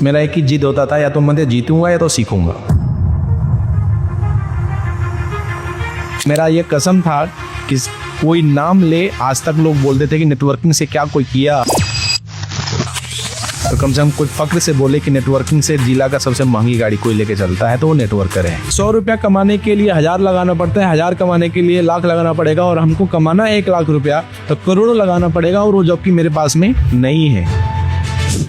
मेरा एक ही जिद होता था, या तो मैं जीतूंगा या तो सीखूंगा। मेरा ये कसम था कि कोई नाम ले, आज तक लोग बोलते थे कि नेटवर्किंग से क्या कोई किया, तो कम से कम कोई फक्र से बोले कि नेटवर्किंग से जिला का सबसे महंगी गाड़ी कोई लेके चलता है तो वो नेटवर्कर है। 100 रुपया कमाने के लिए 1000 लगाना पड़ता है, 1000 कमाने के लिए लाख लगाना पड़ेगा, और हमको कमाना है 1 लाख रुपया तो करोड़ों लगाना पड़ेगा, और वो जॉब की मेरे पास में नहीं है।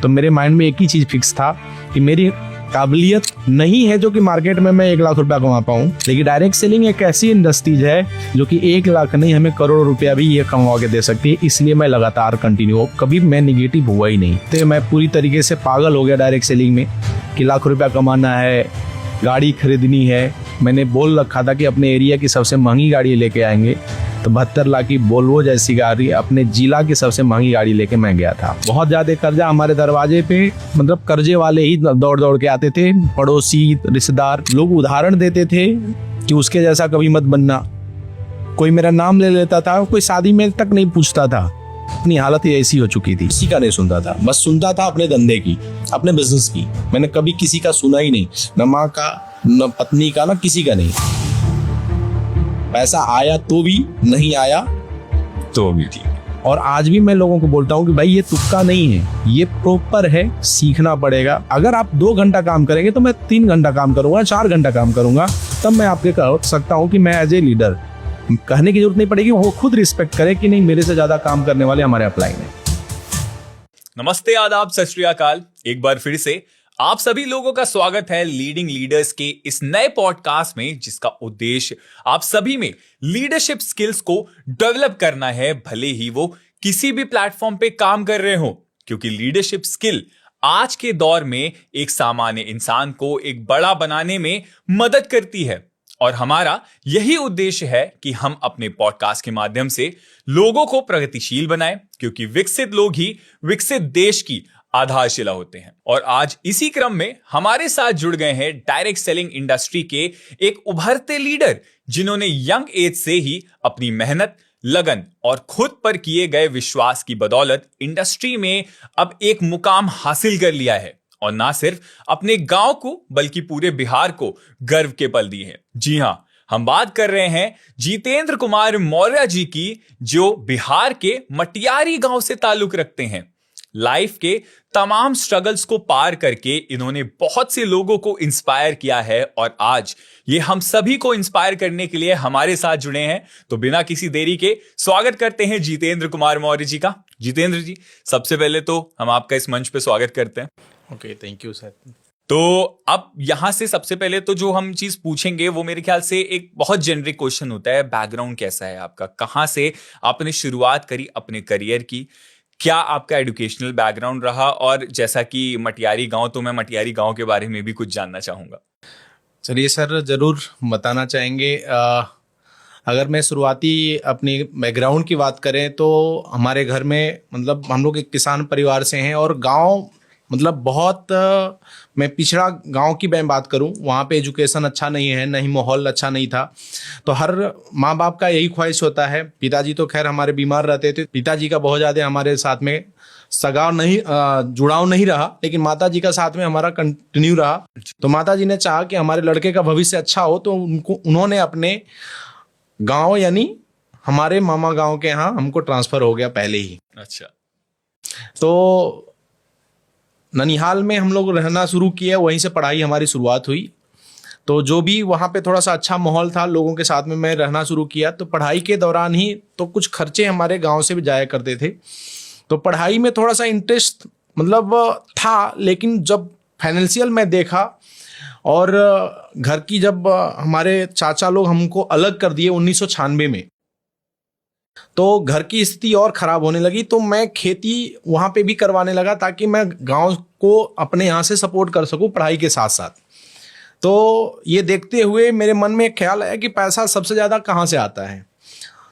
तो मेरे माइंड में एक ही चीज फिक्स था कि मेरी काबिलियत नहीं है जो कि मार्केट में मैं 1 लाख रुपया कमा पाऊं, लेकिन डायरेक्ट सेलिंग एक ऐसी इंडस्ट्रीज है जो कि 1 लाख नहीं, हमें करोड़ों रुपया भी ये कमा के दे सकती है। इसलिए मैं लगातार कंटिन्यू, कभी मैं निगेटिव हुआ ही नहीं। तो मैं पूरी तरीके से पागल हो गया डायरेक्ट सेलिंग में कि लाख रुपया कमाना है, गाड़ी खरीदनी है। मैंने बोल रखा था कि अपने एरिया की सबसे महंगी गाड़ी लेके आएंगे, तो 72 लाख की वोल्वो जैसी गाड़ी अपने जिला की सबसे महंगी गाड़ी लेके मैं गया था। बहुत ज्यादा कर्जा हमारे दरवाजे पे, मतलब कर्जे वाले ही दौड़ दौड़ के आते थे, पड़ोसी रिश्तेदार लोग उदाहरण देते थे कि उसके जैसा कभी मत बनना। कोई मेरा नाम ले लेता था, कोई शादी में तक नहीं पूछता था। अपनी हालत ही ऐसी हो चुकी थी, किसी का नहीं सुनता था, बस सुनता था अपने धंधे की, अपने बिजनेस की। मैंने कभी किसी का सुना ही नहीं, न माँ का, न पत्नी का, न किसी का नहीं। पैसा आया तो भी, नहीं आया तो भी ठीक। और आज भी मैं लोगों को बोलता हूँ कि भाई ये तुक्का नहीं है, ये प्रॉपर है, सीखना पड़ेगा। अगर आप 2 घंटा काम करेंगे तो मैं 3 घंटा काम करूंगा, 4 घंटा काम करूंगा, तब मैं आपके कह सकता हूँ कि मैं एज ए लीडर, कहने की जरूरत नहीं पड़ेगी, वो खुद रिस्पेक्ट करे कि नहीं मेरे से ज्यादा काम करने वाले हमारे अपलाइन है। नमस्ते, आदाब, सत श्री अकाल। एक बार फिर से आप सभी लोगों का स्वागत है लीडिंग लीडर्स के इस नए पॉडकास्ट में, जिसका उद्देश्य आप सभी में लीडरशिप स्किल्स को डेवलप करना है, भले ही वो किसी भी प्लेटफॉर्म पे काम कर रहे हो। क्योंकि लीडरशिप स्किल आज के दौर में एक सामान्य इंसान को एक बड़ा बनाने में मदद करती है, और हमारा यही उद्देश्य है कि हम अपने पॉडकास्ट के माध्यम से लोगों को प्रगतिशील बनाएं, क्योंकि विकसित लोग ही विकसित देश की आधारशिला होते हैं। और आज इसी क्रम में हमारे साथ जुड़ गए हैं डायरेक्ट सेलिंग इंडस्ट्री के एक उभरते लीडर, जिन्होंने यंग एज से ही अपनी मेहनत, लगन और खुद पर किए गए विश्वास की बदौलत इंडस्ट्री में अब एक मुकाम हासिल कर लिया है, और ना सिर्फ अपने गांव को बल्कि पूरे बिहार को गर्व के पल दिए हैं। जी हां, हम बात कर रहे हैं जितेंद्र कुमार मौर्य जी की, जो बिहार के मटियारी गांव से ताल्लुक रखते हैं। लाइफ के तमाम स्ट्रगल्स को पार करके इन्होंने बहुत से लोगों को इंस्पायर किया है, और आज ये हम सभी को इंस्पायर करने के लिए हमारे साथ जुड़े हैं। तो बिना किसी देरी के स्वागत करते हैं जितेंद्र कुमार मौर्य जी का। जितेंद्र जी, सबसे पहले तो हम आपका इस मंच पे स्वागत करते हैं। Okay, thank you sir. तो अब यहां से सबसे पहले तो जो हम चीज पूछेंगे वो मेरे ख्याल से एक बहुत जेनरिक क्वेश्चन होता है, बैकग्राउंड कैसा है आपका, कहां से आपने शुरुआत करी अपने करियर की, क्या आपका एजुकेशनल बैकग्राउंड रहा, और जैसा कि मटियारी गांव, तो मैं मटियारी गांव के बारे में भी कुछ जानना चाहूंगा। चलिए सर, जरूर बताना चाहेंगे। अगर मैं शुरुआती अपनी बैकग्राउंड की बात करें तो हमारे घर में, मतलब हम लोग एक किसान परिवार से हैं, और गांव मतलब बहुत मैं पिछड़ा गांव की मैं बात करूं, वहाँ पे एजुकेशन अच्छा नहीं है, नहीं माहौल अच्छा नहीं था। तो हर माँ बाप का यही ख्वाहिश होता है। पिताजी तो खैर हमारे बीमार रहते थे, पिताजी का बहुत ज़्यादा हमारे साथ में जुड़ाव नहीं रहा, लेकिन माता जी का साथ में हमारा कंटिन्यू रहा। तो माता जी ने चाहा कि हमारे लड़के का भविष्य अच्छा हो, तो उन्होंने अपने गाँव यानी हमारे मामा गाँव के यहाँ हमको ट्रांसफ़र हो गया पहले ही। अच्छा। तो ननिहाल में हम लोग रहना शुरू किया, वहीं से पढ़ाई हमारी शुरुआत हुई। तो जो भी वहाँ पे थोड़ा सा अच्छा माहौल था, लोगों के साथ में मैं रहना शुरू किया। तो पढ़ाई के दौरान ही तो कुछ खर्चे हमारे गांव से भी जाया करते थे, तो पढ़ाई में थोड़ा सा इंटरेस्ट मतलब था। लेकिन जब फाइनेंशियल में देखा, और घर की जब हमारे चाचा लोग हमको अलग कर दिए 1996 में, तो घर की स्थिति और ख़राब होने लगी। तो मैं खेती वहाँ पे भी करवाने लगा, ताकि मैं गांव को अपने यहाँ से सपोर्ट कर सकूँ पढ़ाई के साथ साथ। तो ये देखते हुए मेरे मन में एक ख्याल आया कि पैसा सबसे ज़्यादा कहाँ से आता है।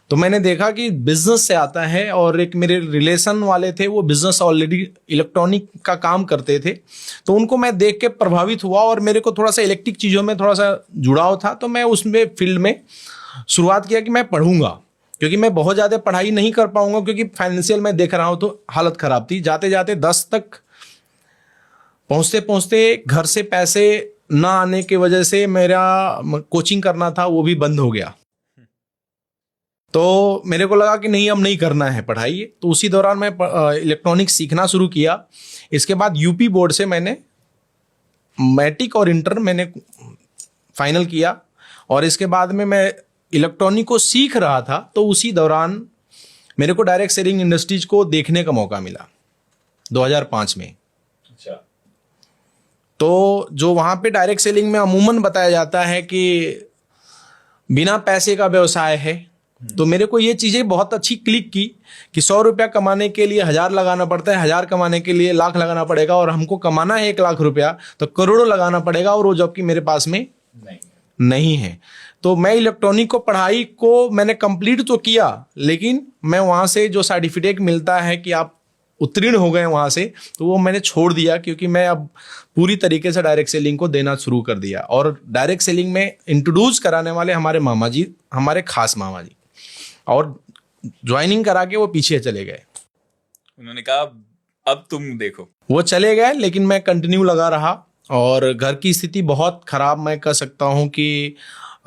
तो मैंने देखा कि बिजनेस से आता है, और एक मेरे रिलेशन वाले थे, वो बिजनेस ऑलरेडी इलेक्ट्रॉनिक का काम करते थे। तो उनको मैं देख के प्रभावित हुआ, और मेरे को थोड़ा सा इलेक्ट्रिक चीज़ों में थोड़ा सा जुड़ाव था। तो मैं उसमें फील्ड में शुरुआत किया कि मैं पढ़ूंगा, क्योंकि मैं बहुत ज़्यादा पढ़ाई नहीं कर पाऊंगा, क्योंकि फाइनेंशियल मैं देख रहा हूँ तो हालत ख़राब थी। जाते जाते 10 तक पहुंचते पहुंचते घर से पैसे ना आने की वजह से मेरा कोचिंग करना था वो भी बंद हो गया। तो मेरे को लगा कि नहीं, अब नहीं करना है पढ़ाई। तो उसी दौरान मैं इलेक्ट्रॉनिक्स सीखना शुरू किया। इसके बाद यूपी बोर्ड से मैंने मैट्रिक और इंटर मैंने फाइनल किया, और इसके बाद में मैं इलेक्ट्रॉनिक को सीख रहा था। तो उसी दौरान मेरे को डायरेक्ट सेलिंग इंडस्ट्रीज को देखने का मौका मिला 2005 में। अच्छा। तो जो वहाँ पे डायरेक्ट सेलिंग में अमूमन बताया जाता है कि बिना पैसे का व्यवसाय है, तो मेरे को ये चीज़ें बहुत अच्छी क्लिक की कि 100 रुपया कमाने के लिए 1000 लगाना पड़ता है, 1000 कमाने के लिए लाख लगाना पड़ेगा, और हमको कमाना है 1 लाख रुपया तो करोड़ों लगाना पड़ेगा, और वो जबकि मेरे पास में नहीं है। तो मैं इलेक्ट्रॉनिक को पढ़ाई को मैंने कंप्लीट तो किया, लेकिन मैं वहाँ से जो सर्टिफिकेट मिलता है कि आप उत्तीर्ण हो गए वहाँ से, तो वो मैंने छोड़ दिया, क्योंकि मैं अब पूरी तरीके से डायरेक्ट सेलिंग को देना शुरू कर दिया। और डायरेक्ट सेलिंग में इंट्रोड्यूस कराने वाले हमारे मामा जी, हमारे खास मामा जी, और ज्वाइनिंग करा के वो पीछे चले गए। उन्होंने कहा अब तुम देखो। वो चले गए, लेकिन मैं कंटिन्यू लगा रहा। और घर की स्थिति बहुत खराब मैं कह सकता हूँ कि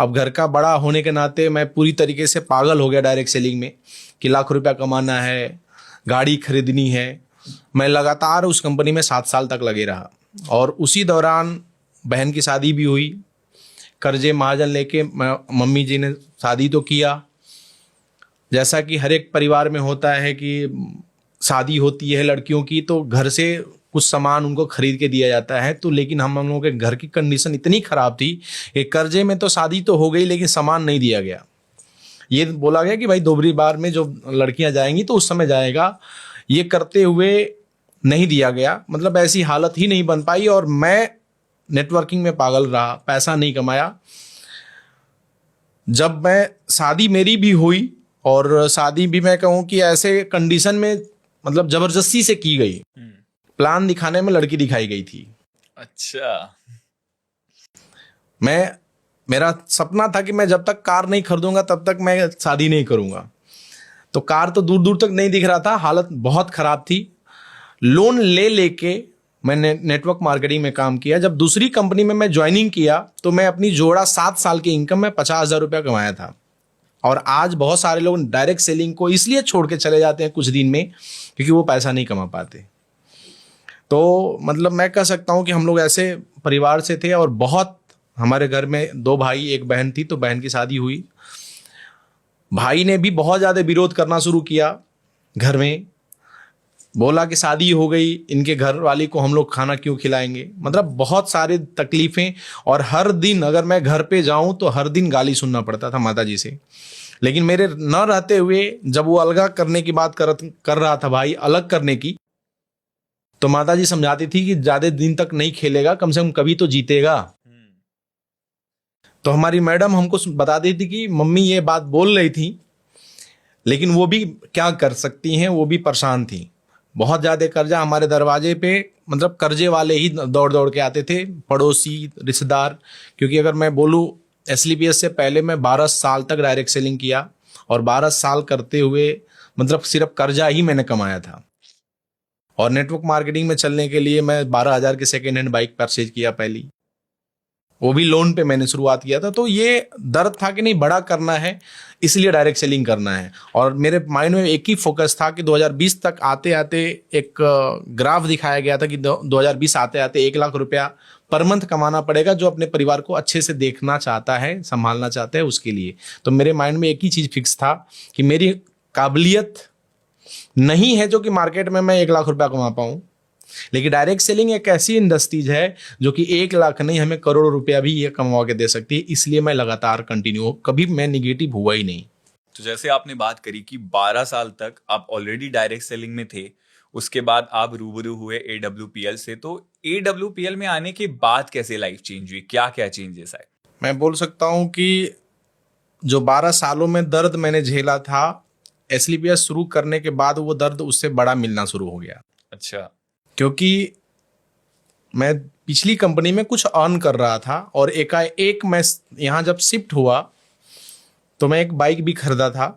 अब घर का बड़ा होने के नाते मैं पूरी तरीके से पागल हो गया डायरेक्ट सेलिंग में, कि लाख रुपया कमाना है, गाड़ी खरीदनी है। मैं लगातार उस कंपनी में 7 साल तक लगे रहा, और उसी दौरान बहन की शादी भी हुई। कर्जे महाजन लेके मम्मी जी ने शादी तो किया, जैसा कि हर एक परिवार में होता है कि शादी होती है लड़कियों की तो घर से कुछ सामान उनको खरीद के दिया जाता है। तो लेकिन हम लोगों के घर की कंडीशन इतनी खराब थी कि कर्जे में तो शादी तो हो गई, लेकिन सामान नहीं दिया गया। ये बोला गया कि भाई दोबरी बार में जो लड़कियां जाएंगी तो उस समय जाएगा, ये करते हुए नहीं दिया गया। मतलब ऐसी हालत ही नहीं बन पाई, और मैं नेटवर्किंग में पागल रहा, पैसा नहीं कमाया। जब मैं शादी मेरी भी हुई, और शादी भी मैं कहूँ कि ऐसे कंडीशन में मतलब जबरदस्ती से की गई, प्लान दिखाने में लड़की दिखाई गई थी। अच्छा। मेरा सपना था कि मैं जब तक कार नहीं खरीदूंगा तब तक मैं शादी नहीं करूंगा। तो कार तो दूर दूर तक नहीं दिख रहा था, हालत बहुत खराब थी। लोन ले लेके मैंने नेटवर्क मार्केटिंग में काम किया। जब दूसरी कंपनी में मैं ज्वाइनिंग किया तो मैं अपनी जोड़ा 7 साल की इनकम में 50,000 रुपया कमाया था। और आज बहुत सारे लोग डायरेक्ट सेलिंग को इसलिए छोड़ के चले जाते हैं कुछ दिन में, क्योंकि वो पैसा नहीं कमा पाते। तो मतलब मैं कह सकता हूँ कि हम लोग ऐसे परिवार से थे, और बहुत हमारे घर में 2 भाई 1 बहन थी। तो बहन की शादी हुई, भाई ने भी बहुत ज़्यादा विरोध करना शुरू किया घर में, बोला कि शादी हो गई, इनके घर वाली को हम लोग खाना क्यों खिलाएंगे। मतलब बहुत सारी तकलीफें, और हर दिन अगर मैं घर पे जाऊं तो हर दिन गाली सुनना पड़ता था माता जी से। लेकिन मेरे न रहते हुए जब वो अलग करने की बात कर रहा था भाई, अलग करने की, तो माता जी समझाती थी कि ज्यादा दिन तक नहीं खेलेगा, कम से कम कभी तो जीतेगा। तो हमारी मैडम हमको बता दी थी कि मम्मी ये बात बोल रही थी, लेकिन वो भी क्या कर सकती हैं, वो भी परेशान थी। बहुत ज़्यादा कर्जा हमारे दरवाजे पे, मतलब कर्जे वाले ही दौड़ दौड़ के आते थे, पड़ोसी रिश्तेदार। क्योंकि अगर मैं बोलूँ SLPS से पहले मैं 12 साल तक डायरेक्ट सेलिंग किया, और 12 साल करते हुए मतलब सिर्फ कर्जा ही मैंने कमाया था। और नेटवर्क मार्केटिंग में चलने के लिए मैं 12,000 की सेकेंड हैंड बाइक परचेज किया पहली, वो भी लोन पे मैंने शुरुआत किया था। तो ये दर्द था कि नहीं, बड़ा करना है, इसलिए डायरेक्ट सेलिंग करना है। और मेरे माइंड में एक ही फोकस था कि 2020 तक आते आते एक ग्राफ दिखाया गया था कि 2020 आते आते 1 लाख रुपया पर मंथ कमाना पड़ेगा, जो अपने परिवार को अच्छे से देखना चाहता है, संभालना चाहता है, उसके लिए। तो मेरे माइंड में एक ही चीज़ फिक्स था कि मेरी काबिलियत नहीं है जो कि मार्केट में मैं 1 लाख रुपया कमा पाऊँ। लेकिन डायरेक्ट सेलिंग एक ऐसी इंडस्ट्रीज है जो कि 1 लाख नहीं, हमें करोड़ों रुपया भी ये कमा के दे सकती है। इसलिए मैं लगातार कंटिन्यू, कभी मैं निगेटिव हुआ ही नहीं। तो जैसे आपने बात करी कि 12 साल तक आप ऑलरेडी डायरेक्ट सेलिंग में थे, उसके बाद आप रूबरू हुए AWPL से। तो AWPL में आने के बाद कैसे लाइफ चेंज हुई, क्या क्या चेंजेस आए? मैं बोल सकता हूँ कि जो 12 सालों में दर्द मैंने झेला था, SLPS शुरू करने के बाद वो दर्द उससे बड़ा मिलना शुरू हो गया। अच्छा। क्योंकि मैं पिछली कंपनी में कुछ अर्न कर रहा था, और एकाएक मैं यहाँ जब शिफ्ट हुआ तो मैं एक बाइक भी खरीदा था,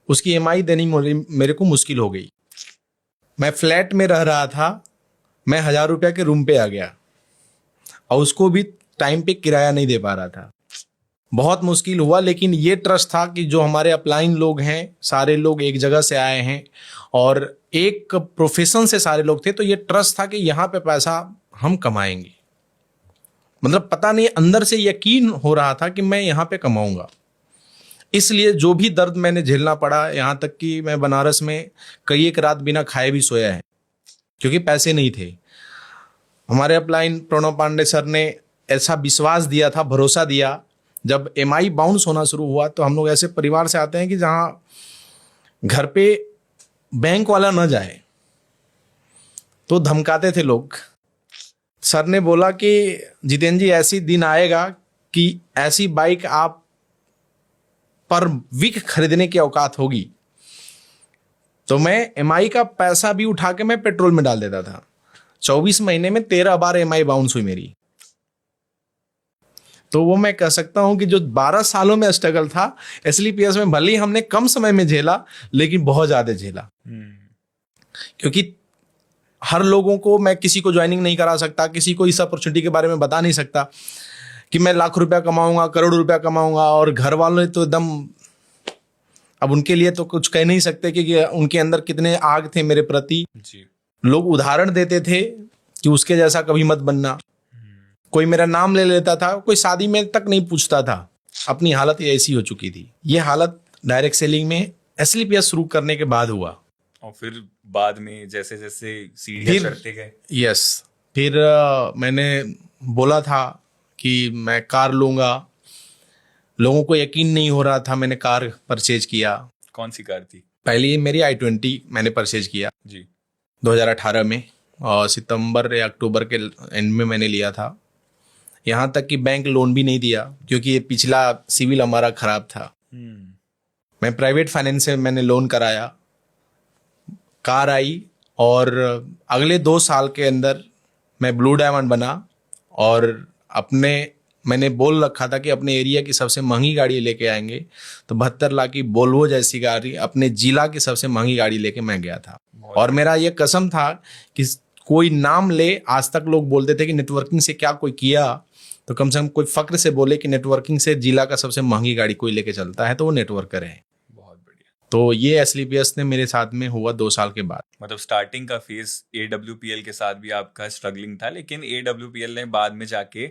उसकी EMI देनी मेरे को मुश्किल हो गई। मैं फ्लैट में रह रहा था, मैं 1,000 रुपया के रूम पे आ गया और उसको भी टाइम पे किराया नहीं दे पा रहा था। बहुत मुश्किल हुआ, लेकिन ये ट्रस्ट था कि जो हमारे अपलाइन लोग हैं सारे लोग एक जगह से आए हैं और एक प्रोफेशन से सारे लोग थे, तो ये ट्रस्ट था कि यहाँ पे पैसा हम कमाएंगे। मतलब पता नहीं, अंदर से यकीन हो रहा था कि मैं यहाँ पे कमाऊंगा। इसलिए जो भी दर्द मैंने झेलना पड़ा, यहाँ तक कि मैं बनारस में कई एक रात बिना खाए भी सोया है क्योंकि पैसे नहीं थे। हमारे अपलाइन प्रणव पांडे सर ने ऐसा विश्वास दिया था, भरोसा दिया। जब एमआई बाउंस होना शुरू हुआ तो हम लोग ऐसे परिवार से आते हैं कि जहाँ घर पे बैंक वाला न जाए तो धमकाते थे लोग। सर ने बोला कि जितेंद्र जी ऐसी दिन आएगा कि ऐसी बाइक आप पर वीक खरीदने की औकात होगी। तो मैं एमआई का पैसा भी उठा के मैं पेट्रोल में डाल देता था। 24 महीने में 13 बार एमआई बाउंस हुई मेरी। तो वो मैं कह सकता हूं कि जो 12 सालों में स्ट्रगल था एसएलपीएस में, भले ही हमने कम समय में झेला लेकिन बहुत ज्यादा झेला। क्योंकि हर लोगों को मैं किसी को ज्वाइनिंग नहीं करा सकता, किसी को इस अपॉर्चुनिटी के बारे में बता नहीं सकता कि मैं लाख रुपया कमाऊंगा, करोड़ रुपया कमाऊंगा। और घर वाले तो एकदम, अब उनके लिए तो कुछ कह नहीं सकते कि उनके अंदर कितने आग थे मेरे प्रति जी। लोग उदाहरण देते थे कि उसके जैसा कभी मत बनना। कोई मेरा नाम ले लेता था, कोई शादी में तक नहीं पूछता था। अपनी हालत ऐसी हो चुकी थी। ये हालत डायरेक्ट सेलिंग में एसएलपीएस शुरू करने के बाद हुआ। और फिर बाद में जैसे जैसे सीढ़ियां चढ़ते गए, यस, फिर मैंने बोला था कि मैं कार लूंगा। लोगों को यकीन नहीं हो रहा था। मैंने कार परचेज किया। कौन सी कार थी? पहली मेरी i20 मैंने परचेज किया जी 2018 में, और सितंबर या अक्टूबर के एंड में मैंने लिया था। यहाँ तक कि बैंक लोन भी नहीं दिया क्योंकि ये पिछला सिविल हमारा खराब था। मैं प्राइवेट फाइनेंस से मैंने लोन कराया। कार आई और अगले 2 साल के अंदर मैं ब्लू डायमंड बना। और मैंने बोल रखा था कि अपने एरिया की सबसे महंगी गाड़ी लेके आएंगे, तो 72 लाख की वोल्वो जैसी गाड़ी, अपने जिला की सबसे महंगी गाड़ी लेके मैं गया था। और मेरा ये कसम था कि कोई नाम ले, आज तक लोग बोलते थे कि नेटवर्किंग से क्या कोई किया, तो कम से कम कोई फक्र से बोले कि नेटवर्किंग से जिला का सबसे महंगी गाड़ी कोई लेके चलता है तो वो नेटवर्कर है। बहुत बढ़िया। तो ये एसएलपीएस ने मेरे साथ में हुआ 2 साल के बाद। मतलब स्टार्टिंग का फेज AWPL के साथ भी आपका स्ट्रगलिंग था, लेकिन AWPL ने बाद में जाके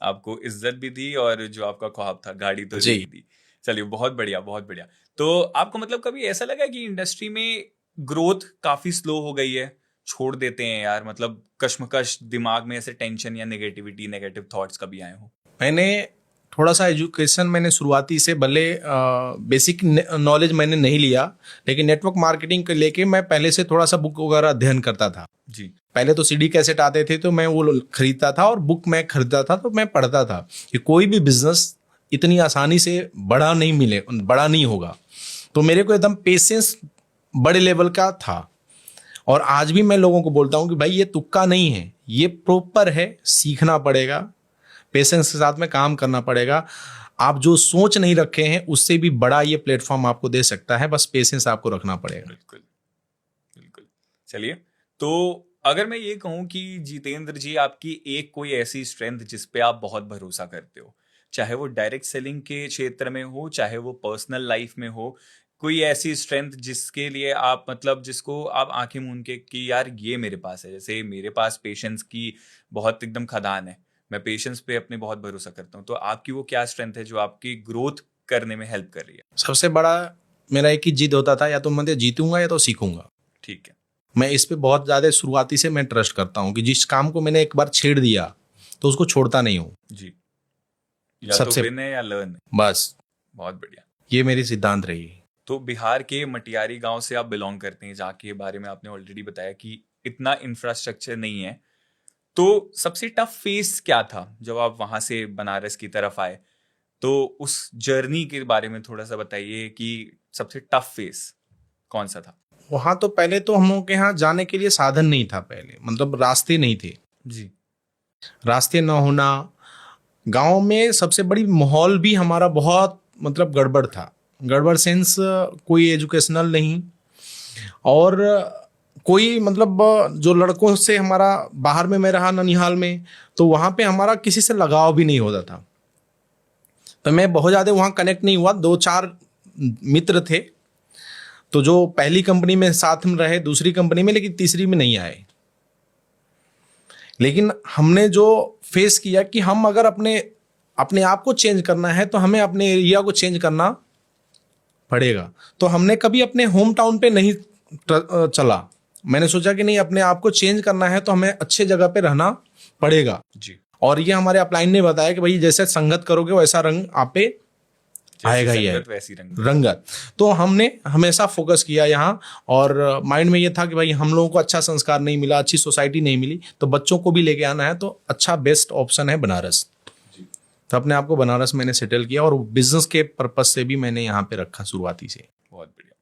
आपको इज्जत भी दी और जो आपका ख्वाब था गाड़ी तो जी दी। चलिए, बहुत बढ़िया, बहुत बढ़िया। तो आपको मतलब कभी ऐसा लगा कि इंडस्ट्री में ग्रोथ काफी स्लो हो गई है, छोड़ देते हैं यार, मतलब कश्मकश, दिमाग में ऐसे टेंशन या नेगेटिविटी, नेगेटिव थॉट्स कभी आए हो? मैंने थोड़ा सा एजुकेशन मैंने शुरुआती से, भले बेसिक नॉलेज मैंने नहीं लिया, लेकिन नेटवर्क मार्केटिंग को लेके मैं पहले से थोड़ा सा बुक वगैरह अध्ययन करता था जी। पहले तो सीडी कैसेट आते थे तो मैं वो खरीदता था और बुक मैं खरीदता था, तो मैं पढ़ता था कि कोई भी बिजनेस इतनी आसानी से बड़ा नहीं होगा। तो मेरे को एकदम पेशेंस बड़े लेवल का था। और आज भी मैं लोगों को बोलता हूं कि भाई ये तुक्का नहीं है, ये प्रॉपर है, सीखना पड़ेगा, पेशेंस के साथ में काम करना पड़ेगा। आप जो सोच नहीं रखे हैं उससे भी बड़ा ये प्लेटफॉर्म आपको दे सकता है, बस पेशेंस आपको रखना पड़ेगा। बिल्कुल बिल्कुल। चलिए, तो अगर मैं ये कहूं कि जितेंद्र जी, आपकी एक कोई ऐसी स्ट्रेंथ जिस पे आप बहुत भरोसा करते हो, चाहे वो डायरेक्ट सेलिंग के क्षेत्र में हो, चाहे वो पर्सनल लाइफ में हो, कोई ऐसी स्ट्रेंथ जिसके लिए आप, मतलब जिसको आप आंखें मूंद के कि यार ये मेरे पास है। जैसे मेरे पास पेशेंस की बहुत एकदम खदान है, मैं पेशेंस पे अपने बहुत भरोसा करता हूँ। तो आपकी वो क्या स्ट्रेंथ है जो आपकी ग्रोथ करने में हेल्प कर रही है? सबसे बड़ा मेरा एक ही जिद होता था, या तो मैं जीतूंगा या तो सीखूंगा। ठीक है। मैं इस पे बहुत ज्यादा शुरुआती से मैं ट्रस्ट करता हूँ कि जिस काम को मैंने एक बार छेड़ दिया तो उसको छोड़ता नहीं हूँ जी। या सबसे तो विन है या लर्न है, बस। बहुत बढ़िया, ये मेरी सिद्धांत रही। तो बिहार के मटियारी गांव से आप बिलोंग करते हैं, जहाँ के बारे में आपने ऑलरेडी बताया कि इतना इंफ्रास्ट्रक्चर नहीं है। तो सबसे टफ फेस क्या था जब आप वहां से बनारस की तरफ आए? तो उस जर्नी के बारे में थोड़ा सा बताइए कि सबसे टफ फेस कौन सा था? वहां तो पहले तो हम लोगों के यहाँ जाने के लिए साधन नहीं था, पहले मतलब रास्ते नहीं थे जी। रास्ते ना होना, गांव में सबसे बड़ी माहौल भी हमारा बहुत मतलब गड़बड़ था। गड़बड़ सेंस कोई एजुकेशनल नहीं, और कोई मतलब जो लड़कों से हमारा बाहर में मैं रहा ननिहाल में, तो वहाँ पे हमारा किसी से लगाव भी नहीं होता था। तो मैं बहुत ज़्यादा वहाँ कनेक्ट नहीं हुआ। 2-4 मित्र थे तो जो पहली कंपनी में साथ में रहे, दूसरी कंपनी में, लेकिन तीसरी में नहीं आए। लेकिन हमने जो फेस किया कि हम अगर अपने अपने आप को चेंज करना है तो हमें अपने एरिया को चेंज करना पड़ेगा। तो हमने कभी अपने होम टाउन पे नहीं चला। मैंने सोचा कि नहीं, अपने आप को चेंज करना है तो हमें अच्छे जगह पे रहना पड़ेगा जी। और ये हमारे अपलाइन ने बताया कि भाई जैसे संगत करोगे वैसा रंग आप पे आएगा ही है, संगत वैसी रंगत। तो हमने हमेशा फोकस किया यहाँ, और माइंड में ये था कि भाई हम लोगों को अच्छा संस्कार नहीं मिला, अच्छी सोसाइटी नहीं मिली, तो बच्चों को भी लेके आना है तो अच्छा बेस्ट ऑप्शन है बनारस। तो अपने आप को बनारस मैंने सेटल किया और बिजनेस के पर्पज से भी मैंने यहाँ पे रखा शुरुआती से। बहुत बढ़िया।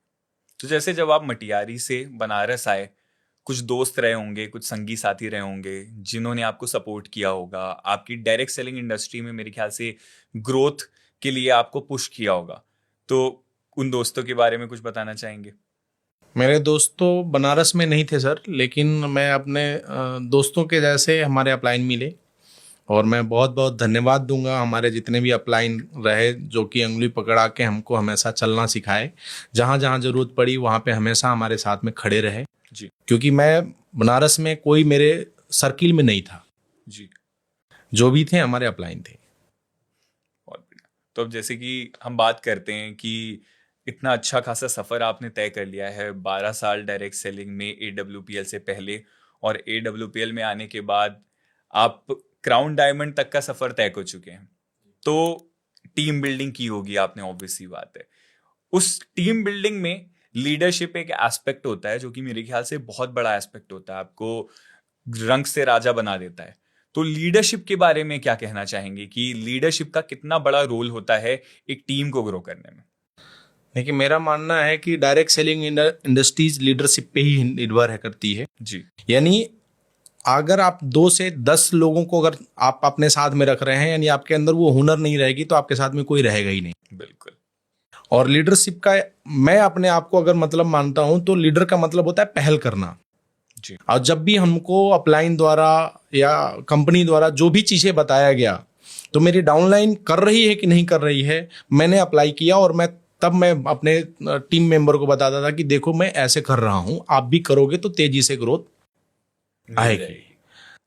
तो जैसे जब आप मटियारी से बनारस आए, कुछ दोस्त रहे होंगे, कुछ संगी साथी रहे होंगे जिन्होंने आपको सपोर्ट किया होगा, आपकी डायरेक्ट सेलिंग इंडस्ट्री में मेरे ख्याल से ग्रोथ के लिए आपको पुश किया होगा। तो उन दोस्तों के बारे में कुछ बताना चाहेंगे? मेरे दोस्त तो बनारस में नहीं थे सर, लेकिन मैं अपने दोस्तों के जैसे हमारे अपलाइन मिले, और मैं बहुत बहुत धन्यवाद दूंगा हमारे जितने भी अपलाइन रहे जो कि अंगुली पकड़ा के हमको हमेशा चलना सिखाए। जहाँ जहाँ जरूरत पड़ी वहाँ पे हमेशा हमारे साथ में खड़े रहे जी। क्योंकि मैं बनारस में कोई मेरे सर्किल में नहीं था जी। जो भी थे हमारे अपलाइन थे। बहुत बढ़िया। तो अब जैसे कि हम बात करते हैं कि इतना अच्छा खासा सफर आपने तय कर लिया है, 12 साल डायरेक्ट सेलिंग में AWPL से पहले, और AWPL में आने के बाद आप क्राउन डायमंड तक का सफर तय कर चुके हैं। तो टीम बिल्डिंग की होगी आपने, ऑब्वियस सी बात है। उस टीम बिल्डिंग में लीडरशिप एक एस्पेक्ट होता है जो कि मेरे ख्याल से बहुत बड़ा एस्पेक्ट होता है, आपको रंग से राजा बना देता है। तो लीडरशिप के बारे में क्या कहना चाहेंगे कि लीडरशिप का कितना बड़ा रोल होता है एक टीम को ग्रो करने में? देखिए, मेरा मानना है कि डायरेक्ट सेलिंग इंडस्ट्रीज लीडरशिप पे ही निर्भर है करती है। जी। यानी अगर आप 2 से 10 लोगों को अगर आप अपने साथ में रख रहे हैं, यानी आपके अंदर वो हुनर नहीं रहेगी तो आपके साथ में कोई रहेगा ही नहीं। बिल्कुल। और लीडरशिप का मैं अपने आप को अगर मतलब मानता हूं तो लीडर का मतलब होता है पहल करना। जी। और जब भी हमको अपलाइन द्वारा या कंपनी द्वारा जो भी चीजें बताया गया तो मेरी डाउनलाइन कर रही है कि नहीं कर रही है, मैंने अप्लाई किया और मैं अपने टीम मेंबर को बताता था कि देखो मैं ऐसे कर रहा हूं, आप भी करोगे तो तेजी से ग्रोथ आएगी।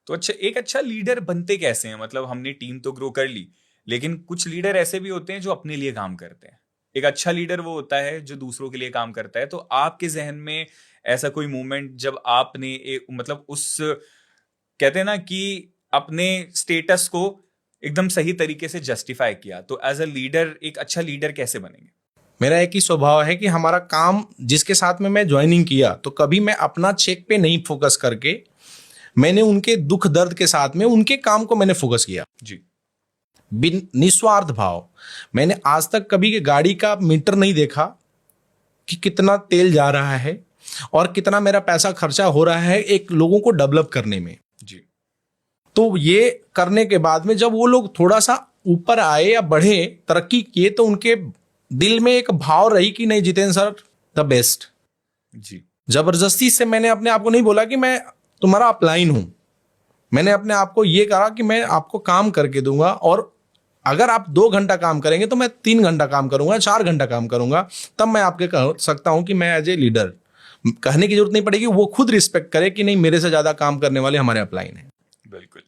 तो अच्छा, एक अच्छा लीडर बनते कैसे हैं? मतलब हमने टीम तो ग्रो कर ली, लेकिन कुछ लीडर ऐसे भी होते हैं जो अपने लिए काम करते हैं। एक अच्छा लीडर वो होता है जो दूसरों के लिए काम करता है। तो आपके जहन में ऐसा कोई मूवमेंट जब आपने मतलब उस, कहते हैं ना कि अपने स्टेटस को एकदम सही तरीके से जस्टिफाई किया, तो एज अ लीडर एक अच्छा लीडर कैसे बनेंगे? मेरा एक ही स्वभाव है कि हमारा काम जिसके साथ में मैं ज्वाइनिंग किया तो कभी मैं अपना चेक पे नहीं फोकस करके मैंने उनके दुख दर्द के साथ में उनके काम को मैंने फोकस किया। जी। निस्वार्थ भाव। मैंने आज तक कभी गाड़ी का मीटर नहीं देखा कि कितना तेल जा रहा है और कितना मेरा पैसा खर्चा हो रहा है एक लोगों को डेवलप करने में। जी। तो ये करने के बाद में जब वो लोग थोड़ा सा ऊपर आए या बढ़े, तरक्की किए, तो उनके दिल में एक भाव रही कि नहीं जितेंद्र सर द बेस्ट। जी। जबरदस्ती से मैंने अपने आप को नहीं बोला कि मैं तुम्हारा अपलाइन हूं। मैंने अपने आप को ये कहा कि मैं आपको काम करके दूंगा, और अगर आप 2 घंटा काम करेंगे तो मैं 3 घंटा काम करूंगा, 4 घंटा काम करूंगा, तब मैं आपके कह सकता हूं कि मैं एज ए लीडर। कहने की जरूरत नहीं पड़ेगी, वो खुद रिस्पेक्ट करे कि नहीं मेरे से ज्यादा काम करने वाले हमारे अपलाइन हैं। बिल्कुल।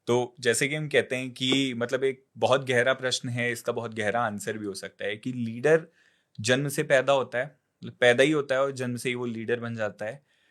तो जैसे कि हम कहते हैं कि मतलब एक बहुत गहरा प्रश्न है, इसका बहुत गहरा आंसर भी हो सकता है कि लीडर जन्म से पैदा होता है, पैदा ही होता है और जन्म से ही वो लीडर बन जाता है,